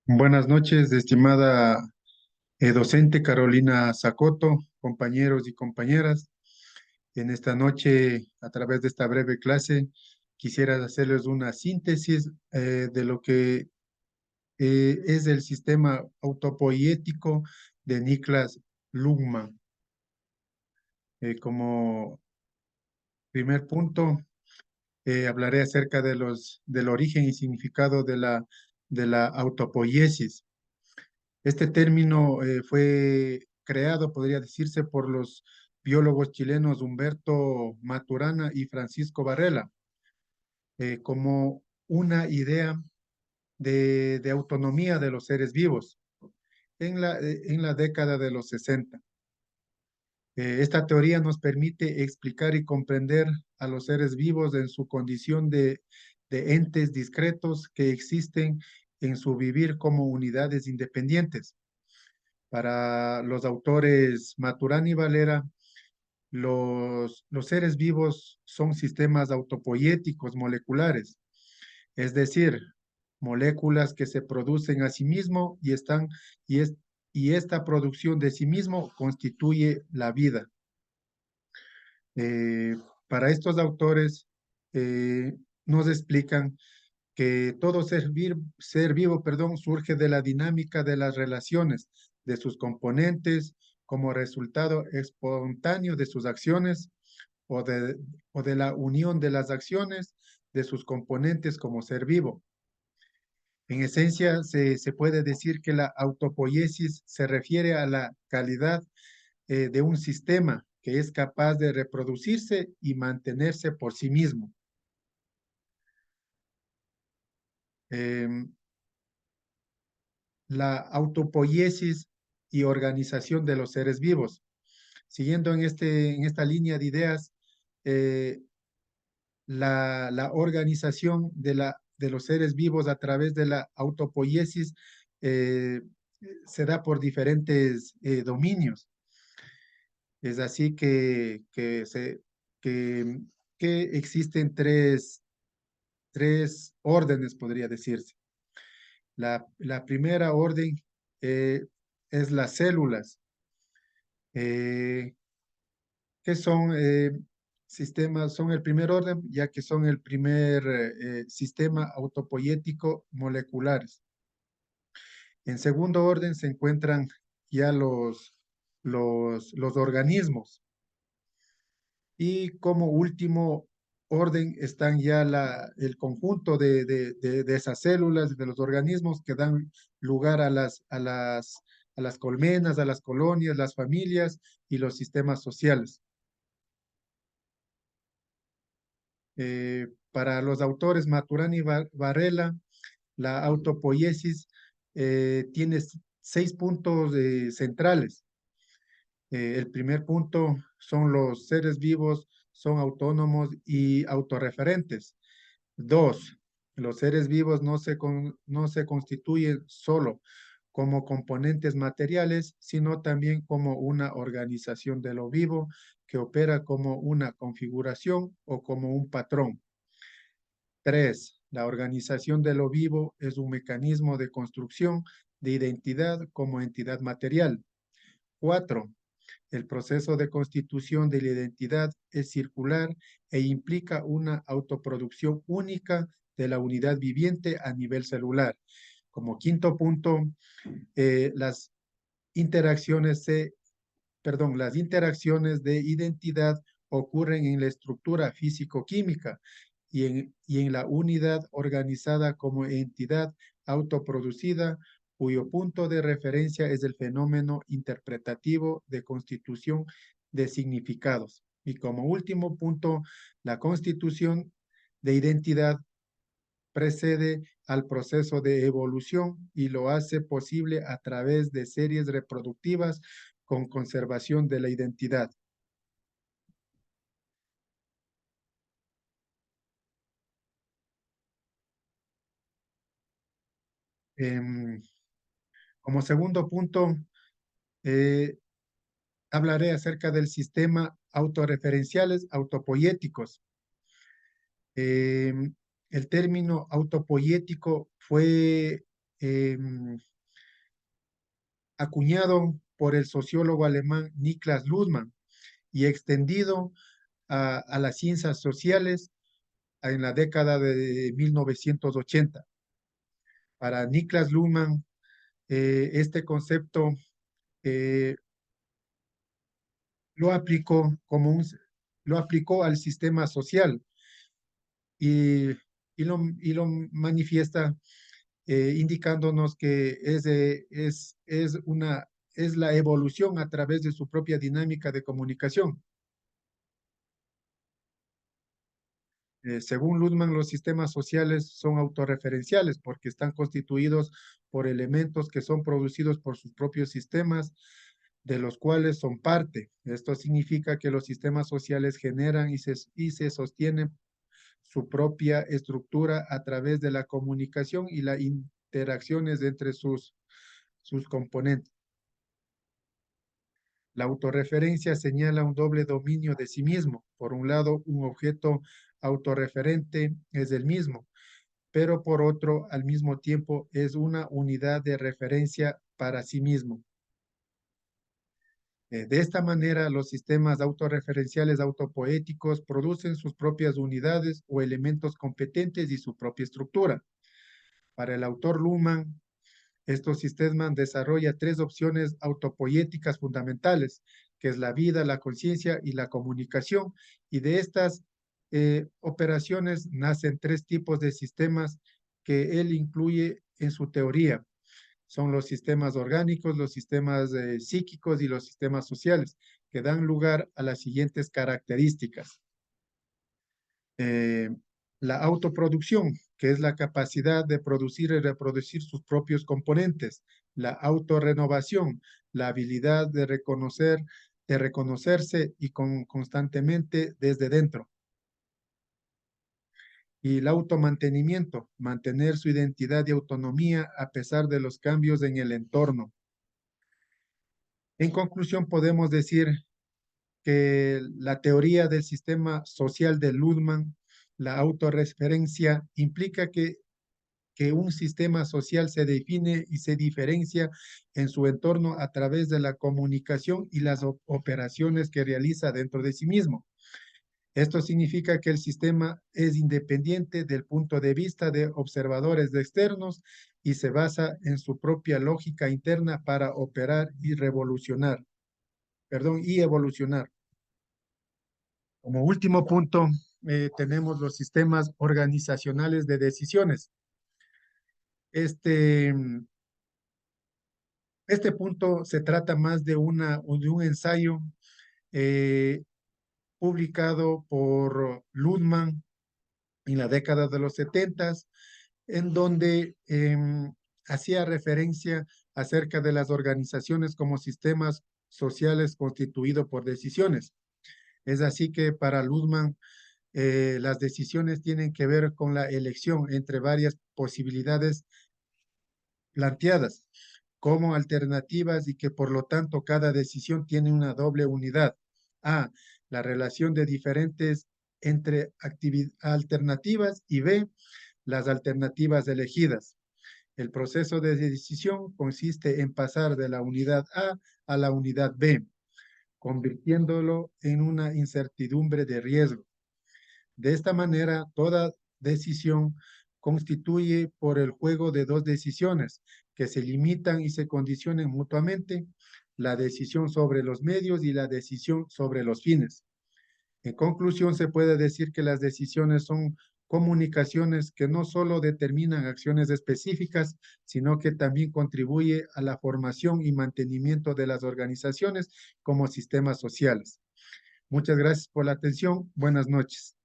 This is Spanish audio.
Buenas noches, estimada docente Carolina Zacoto, compañeros y compañeras. En esta noche, a través de esta breve clase, quisiera hacerles una síntesis de lo que es el sistema autopoietíco de Niklas Luhmann. Como primer punto, hablaré acerca de del origen y significado de la autopoiesis. Este término fue creado, podría decirse, por los biólogos chilenos Humberto Maturana y Francisco Varela, como una idea de autonomía de los seres vivos en la década de los 60. Esta teoría nos permite explicar y comprender a los seres vivos en su condición de entes discretos que existen en su vivir como unidades independientes. Para los autores Maturana y Valera, los seres vivos son sistemas autopoiéticos moleculares, es decir, moléculas que se producen a sí mismo y, es, y esta producción de sí mismo constituye la vida. Eh, para estos autores nos explican que todo ser vivo, perdón, surge de la dinámica de las relaciones de sus componentes como resultado espontáneo de sus acciones o de, o de la unión de las acciones de sus componentes como ser vivo. En esencia, se puede decir que la autopoiesis se refiere a la calidad de un sistema que es capaz de reproducirse y mantenerse por sí mismo. Em, la autopoiesis y organización de los seres vivos. Siguiendo en esta línea de ideas, eh, la organización de los seres vivos a través de la autopoiesis eh, se da por diferentes dominios. Es así que, que existen tres órdenes, podría decirse. La primera orden eh, es las células, eh, que son sistemas, son el primer orden, ya que son el primer sistema autopoiético moleculares. En segundo orden se encuentran ya los organismos. Y como último orden están ya el conjunto de esas células, de los organismos que dan lugar a las colmenas, a las colonias, las familias y los sistemas sociales. Para los autores Maturana y Varela, la autopoiesis tiene 6 puntos centrales. El primer punto son los seres vivos, son autónomos y autorreferentes. Dos, los seres vivos no se constituyen solo como componentes materiales, sino también como una organización de lo vivo que opera como una configuración o como un patrón. Tres, la organización de lo vivo es un mecanismo de construcción de identidad como entidad material. Cuatro, el proceso de constitución de la identidad es circular e implica una autoproducción única de la unidad viviente a nivel celular. Como quinto punto, las interacciones las interacciones de identidad ocurren en la estructura físico-química y en la unidad organizada como entidad autoproducida, cuyo punto de referencia es el fenómeno interpretativo de constitución de significados. Y como último punto, la constitución de identidad precede al proceso de evolución y lo hace posible a través de series reproductivas con conservación de la identidad. Em, Como segundo punto, eh, hablaré acerca del sistema autorreferenciales autopoiéticos. Em, el término autopoiético fue acuñado por el sociólogo alemán Niklas Luhmann y extendido a las ciencias sociales en la década de 1980. Para Niklas Luhmann, este concepto eh, lo aplicó lo aplicó al sistema social y, y lo manifiesta indicándonos que es la evolución a través de su propia dinámica de comunicación. Según Luhmann, los sistemas sociales son autorreferenciales porque están constituidos por elementos que son producidos por sus propios sistemas, de los cuales son parte. Esto significa que los sistemas sociales generan y se sostienen su propia estructura a través de la comunicación y las interacciones entre sus componentes. La autorreferencia señala un doble dominio de sí mismo. Por un lado, un objeto autorreferente es el mismo, pero por otro, al mismo tiempo, es una unidad de referencia para sí mismo. De esta manera, los sistemas autorreferenciales autopoéticos producen sus propias unidades o elementos competentes y su propia estructura. Para el autor Luhmann, estos sistemas desarrollan tres opciones autopoéticas fundamentales, que es la vida, la conciencia y la comunicación. Y de estas operaciones nacen tres tipos de sistemas que él incluye en su teoría. Son los sistemas orgánicos, los sistemas psíquicos y los sistemas sociales, que dan lugar a las siguientes características. Eh, la autoproducción, que es la capacidad de producir y reproducir sus propios componentes. La autorrenovación, la habilidad de reconocerse y constantemente desde dentro. Y el automantenimiento, mantener su identidad y autonomía a pesar de los cambios en el entorno. En conclusión, podemos decir que la teoría del sistema social de Luhmann, la autorreferencia, implica que un sistema social se define y se diferencia en su entorno a través de la comunicación y las operaciones que realiza dentro de sí mismo. Esto significa que el sistema es independiente del punto de vista de observadores externos y se basa en su propia lógica interna para operar y evolucionar. Como último punto, tenemos los sistemas organizacionales de decisiones. Este, este punto se trata más de un ensayo eh, publicado por Luhmann en la década de los 70, en donde hacía referencia acerca de las organizaciones como sistemas sociales constituidos por decisiones. Es así que para Luhmann, las decisiones tienen que ver con la elección entre varias posibilidades planteadas como alternativas y que por lo tanto cada decisión tiene una doble unidad. A, la relación de diferentes entre alternativas y B, las alternativas elegidas. El proceso de decisión consiste en pasar de la unidad a la unidad B, convirtiéndolo en una incertidumbre de riesgo. De esta manera, toda decisión constituye por el juego de dos decisiones que se limitan y se condicionan mutuamente, la decisión sobre los medios y la decisión sobre los fines. En conclusión, se puede decir que las decisiones son comunicaciones que no solo determinan acciones específicas, sino que también contribuye a la formación y mantenimiento de las organizaciones como sistemas sociales. Muchas gracias por la atención. Buenas noches.